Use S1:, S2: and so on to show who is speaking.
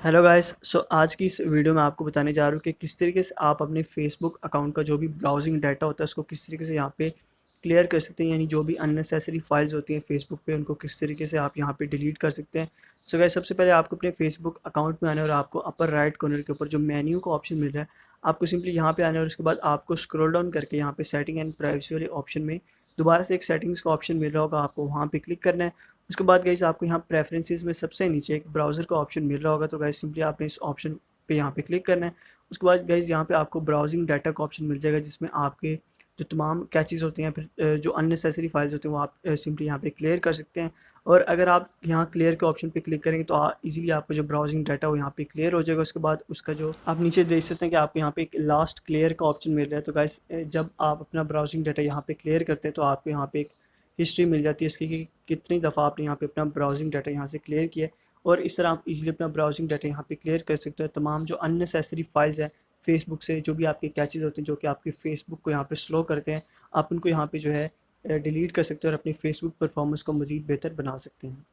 S1: Hello guys. आज की इस वीडियो में आपको बताने जा रहा हूँ कि किस तरीके से आप अपने फेसबुक अकाउंट का जो भी ब्राउजिंग डाटा होता है उसको किस तरीके से यहाँ पे क्लियर कर सकते हैं, यानी जो भी अननेसेसरी फाइल्स होती हैं फेसबुक पे उनको किस तरीके से आप यहाँ पे डिलीट कर सकते हैं। सो गाइस, सबसे पहले आपको अपने फेसबुक अकाउंट में आना है और आपको अपर राइट कॉर्नर के ऊपर जो मेन्यू का ऑप्शन मिल रहा है आपको सिंपली यहाँ पे आना है और उसके बाद आपको स्क्रॉल डाउन करके यहाँ पे सेटिंग एंड प्राइवेसी वाले ऑप्शन में दोबारा से एक सेटिंग्स का ऑप्शन मिल रहा होगा, आपको वहाँ पे क्लिक करना है। उसके बाद गाइस आपको यहाँ प्रेफरेंसेस में सबसे नीचे एक ब्राउज़र का ऑप्शन मिल रहा होगा, तो गाइस सिंपली आपने इस ऑप्शन पे यहाँ पे क्लिक करना है। उसके बाद गाइस यहाँ पे आपको ब्राउजिंग डाटा का ऑप्शन मिल जाएगा जिसमें आपके जो तमाम कैचेस होते हैं फिर जो अननेसेसरी फाइल्स होते हैं वो आप सिंपली यहाँ पे क्लियर कर सकते हैं। और अगर आप यहाँ क्लियर के ऑप्शन पे क्लिक करेंगे तो इजीली आपका जो ब्राउजिंग डाटा वो यहाँ पे क्लियर हो जाएगा। उसके बाद उसका जो आप नीचे देख सकते हैं कि आपको यहाँ पे एक लास्ट क्लियर का ऑप्शन मिल रहा है। तो गाइस जब आप अपना ब्राउजिंग डाटा यहाँ पे क्लियर करते हैं तो आपको यहाँ पे एक हिस्ट्री मिल जाती है इसकी कि कितनी दफ़ा आपने यहाँ पे अपना ब्राउजिंग डाटा यहाँ से क्लियर किया है। और इस तरह आप इजीली अपना ब्राउजिंग डाटा यहाँ पे क्लियर कर सकते हो। तमाम जो अननेसेसरी फाइल्स हैं फेसबुक से, जो भी आपके कैचेस होते हैं जो कि आपके फेसबुक को यहाँ पे स्लो करते हैं, आप उनको यहाँ पे जो है डिलीट कर सकते हो और अपनी फेसबुक परफॉर्मेंस को मज़ीद बेहतर बना सकते हैं।